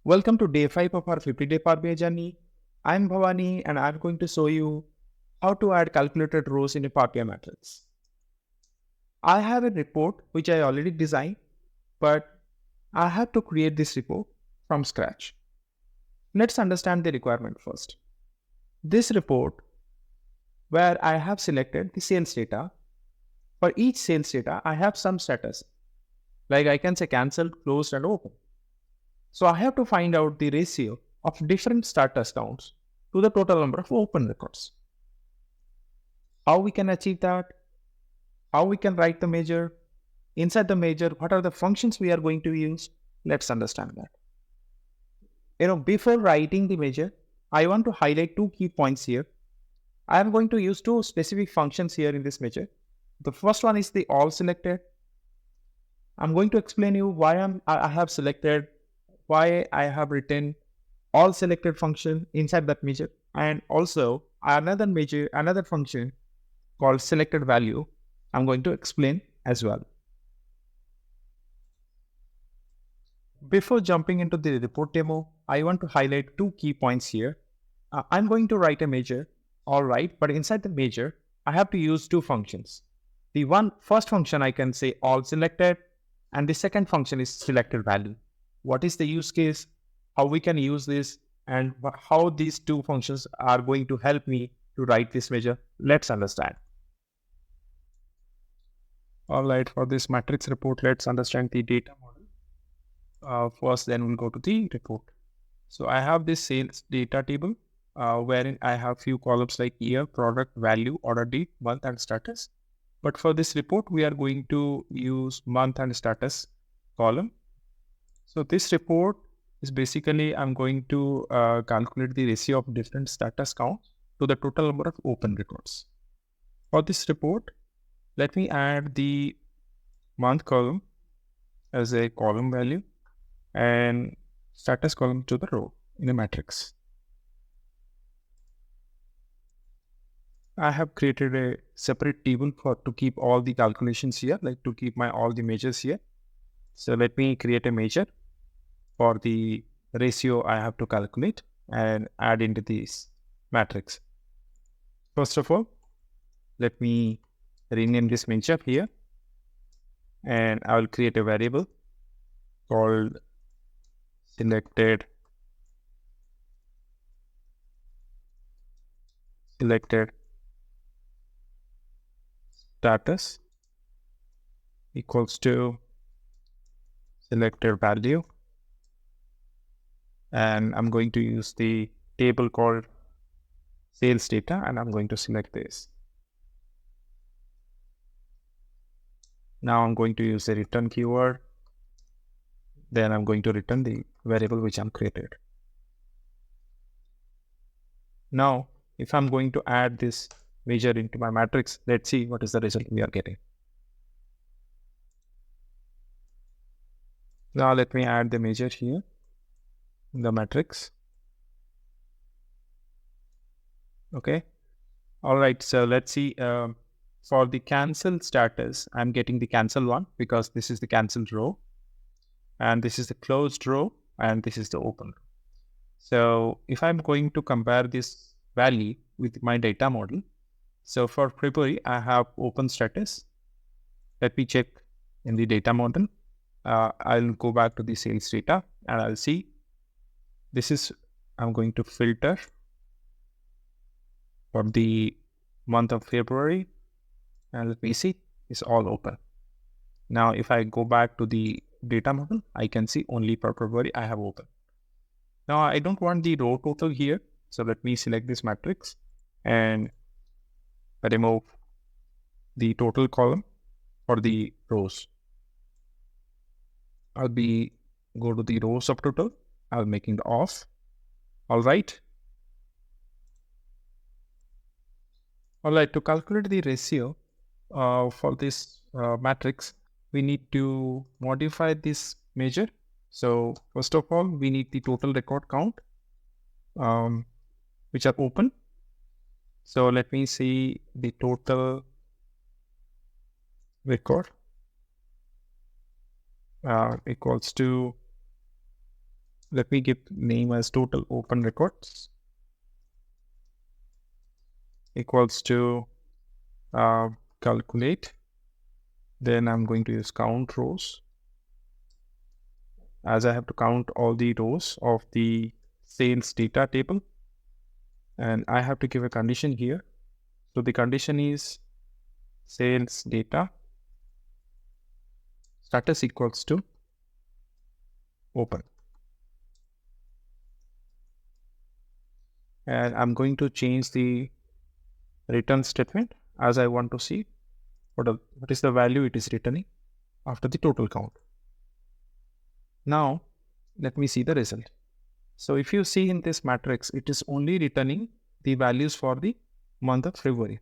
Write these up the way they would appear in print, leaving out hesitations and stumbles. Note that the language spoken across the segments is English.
Welcome to day 5 of our 50-day Power BI journey. I'm Bhavani and I'm going to show you how to add calculated rows in a Power BI matrix. I have a report which I already designed, but I have to create this report from scratch. Let's understand the requirement first. This report, where I have selected the sales data, for each sales data, I have some status, like I can say cancelled, closed, and open. So I have to find out the ratio of different status counts to the total number of open records. How we can achieve that? How we can write the measure? Inside the measure, what are the functions we are going to use? Let's understand that. Before writing the measure, I want to highlight two key points here. I am going to use two specific functions here in this measure. The first one is the ALLSelected. I'm going to explain you why I have selected, why I have written ALLSelected function inside that measure, and also another function called SELECTEDVALUE. I'm going to explain as well. Before jumping into the report demo, I want to highlight two key points here. I'm going to write a measure, all right, but inside the measure, I have to use two functions. The first function I can say ALLSelected, and the second function is SELECTEDVALUE. What is the use case, how we can use this, and how these two functions are going to help me to write this measure. Let's understand. All right, for this matrix report, let's understand the data model. First, then we'll go to the report. So I have this sales data table wherein I have few columns like year, product, value, order date, month, and status. But for this report, we are going to use month and status column. So this report is basically, I'm going to calculate the ratio of different status counts to the total number of open records. For this report, let me add the month column as a column value and status column to the row in a matrix. I have created a separate table to keep all the calculations here, like to keep all the measures here. So let me create a measure for the ratio I have to calculate and add into this matrix. First of all, let me rename this measure here, and I will create a variable called selected status equals to selected value, and I'm going to use the table called sales data, and I'm going to select this. Now I'm going to use the return keyword. Then I'm going to return the variable which I'm created. Now, if I'm going to add this measure into my matrix, let's see what is the result we are getting. Now let me add the measure here in the matrix. Okay. All right. So let's see. For the cancel status, I'm getting the cancel one because this is the cancelled row, and this is the closed row, and this is the open row. So if I'm going to compare this value with my data model, so for February, I have open status. Let me check in the data model. I'll go back to the sales data and I'll see this is, I'm going to filter for the month of February, and let me see, it's all open. Now, if I go back to the data model, I can see only for February I have open. Now, I don't want the row total here. So let me select this matrix and remove the total column for the rows. Go to the row subtotal. I'll making the off. All right. All right. To calculate the ratio for this matrix, we need to modify this measure. So first of all, we need the total record count, which are open. So let me see the total record equals to Let me give name as total open records equals to calculate. Then I'm going to use count rows, as I have to count all the rows of the sales data table. And I have to give a condition here. So the condition is sales data status equals to open. And I'm going to change the return statement as I want to see what is the value it is returning after the total count. Now, let me see the result. So if you see in this matrix, it is only returning the values for the month of February,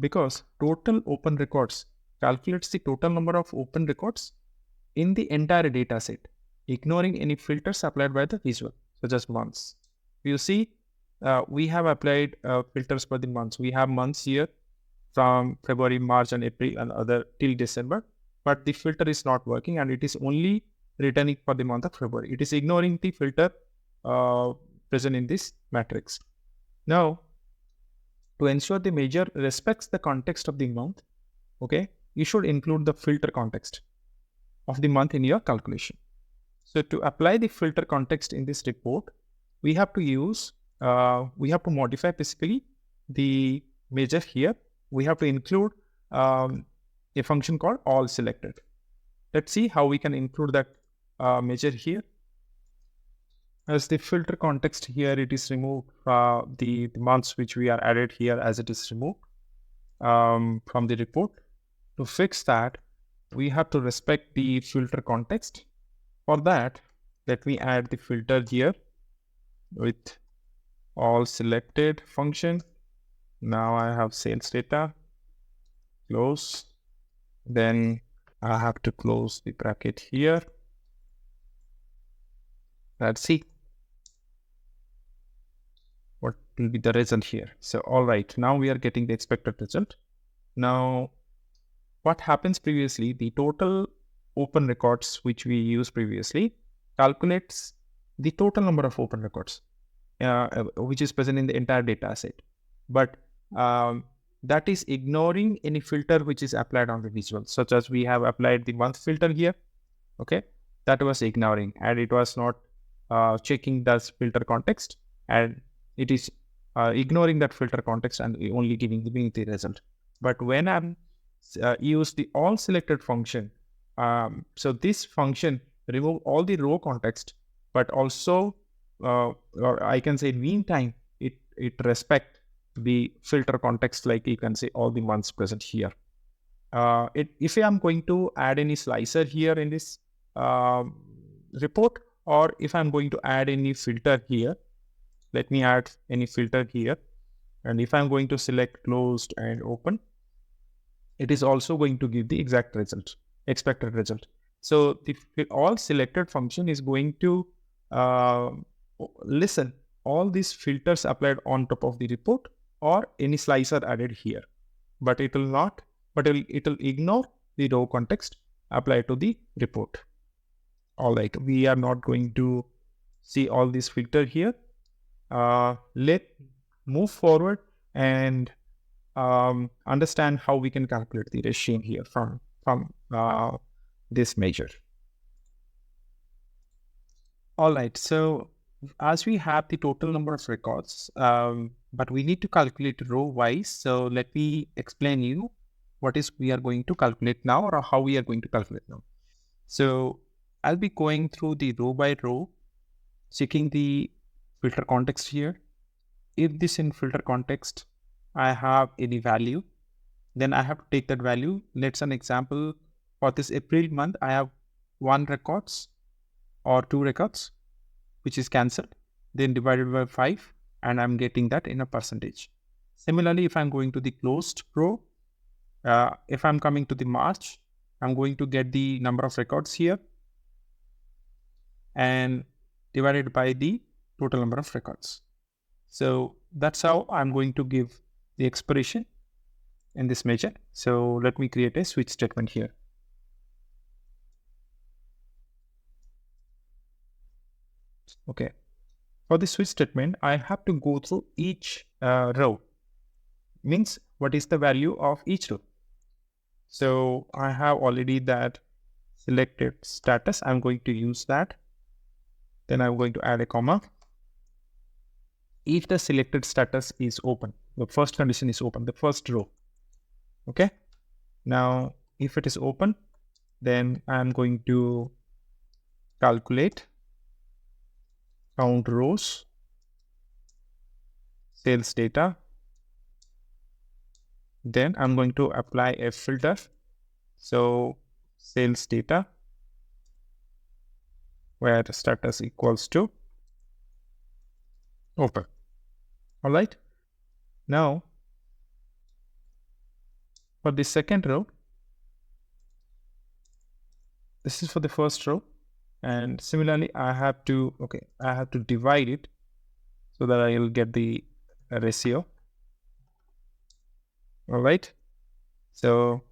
because total open records calculates the total number of open records in the entire data set, ignoring any filters applied by the visual, such as months. You see, we have applied filters for the months. We have months here from February, March, and April, and other till December, but the filter is not working, and it is only returning for the month of February. It is ignoring the filter present in this matrix. Now, to ensure the measure respects the context of the month, okay, you should include the filter context of the month in your calculation. So to apply the filter context in this report, we have to modify basically the measure here. We have to include a function called ALLSelected. Let's see how we can include that measure here. As the filter context here, it is removed the months which we are added here, as it is removed from the report. To fix that, we have to respect the filter context. For that, let me add the filter here with ALLSelected function. Now I have sales data, close. Then I have to close the bracket here. Let's see what will be the result here. So, all right, now we are getting the expected result. Now, what happens previously, the total open records which we used previously calculates the total number of open records which is present in the entire data set. But that is ignoring any filter which is applied on the visual, such as we have applied the month filter here. Okay, that was ignoring, and it was not checking the filter context, and it is ignoring that filter context and only giving the result. But when I'm use the ALLSelected function, so this function remove all the row context, but also or I can say meantime it respect the filter context, like you can say all the months present here. If I'm going to add any slicer here in this report, or if I'm going to add any filter here, let me add any filter here. And if I'm going to select closed and open, it is also going to give the exact result, expected result. So the ALLSelected function is going to listen all these filters applied on top of the report or any slicer added here, but it will not, but it will ignore the row context applied to the report. All right, we are not going to see all these filter here. Let's move forward and understand how we can calculate the ratio here from this measure. All right, so as we have the total number of records, but we need to calculate row wise. So let me explain you what is we are going to calculate now, or how we are going to calculate now. So I'll be going through the row by row, checking the filter context here. If this in filter context, I have any value, then I have to take that value. Let's an example for this April month, I have 1 records or 2 records, which is cancelled, then divided by 5, and I'm getting that in a percentage. Similarly, if I'm going to the closed row, if I'm coming to the March, I'm going to get the number of records here and divided by the total number of records. So that's how I'm going to give the expression in this measure. So let me create a switch statement here. Okay. For the switch statement, I have to go through each row. Means what is the value of each row. So I have already that selected status. I'm going to use that. Then I'm going to add a comma. If the selected status is open, the first condition is open, the first row. Okay. Now, if it is open, then I'm going to calculate count rows, sales data. Then I'm going to apply a filter. So sales data, where the status equals to open. All right. Now, for the second row, this is for the first row. And similarly, I have to divide it so that I will get the ratio. All right. So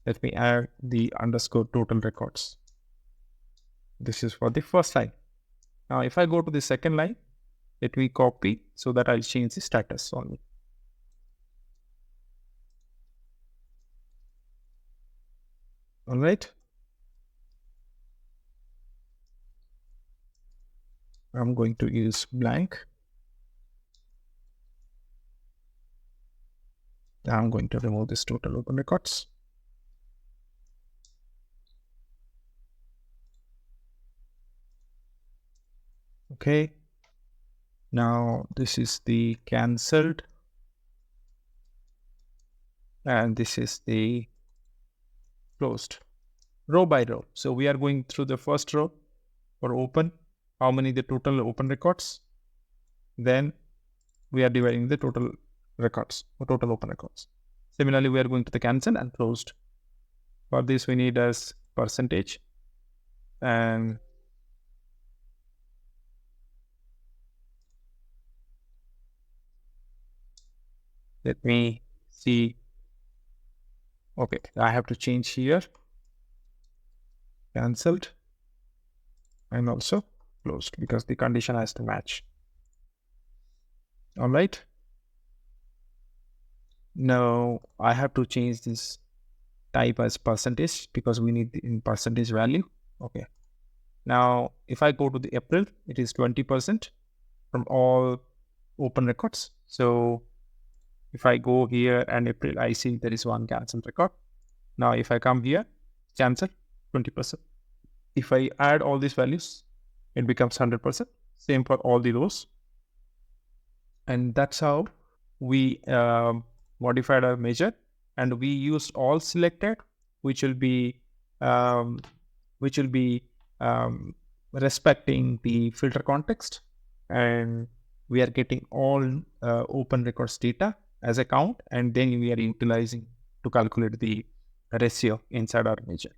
let me add the underscore total records. This is for the first line. Now, if I go to the second line, let me copy so that I'll change the status only. All right. I'm going to use blank. I'm going to remove this total open records. Okay. Now this is the cancelled. And this is the closed, row by row. So we are going through the first row for open, how many the total open records. Then we are dividing the total records or total open records. Similarly, we are going to the cancelled and closed. For this, we need as percentage. And let me see. Okay, I have to change here. Cancelled and also closed because the condition has to match. All right. Now I have to change this type as percentage because we need the in percentage value. Okay. Now, if I go to the April, it is 20% from all open records. So if I go here and April, I see there is one cancelled record. Now, if I come here, cancel 20%. If I add all these values, it becomes 100%. Same for all the rows. And that's how we modified our measure. And we used all selected, which will be respecting the filter context, and we are getting all open records data as a count, and then we are utilizing to calculate the ratio inside our measure.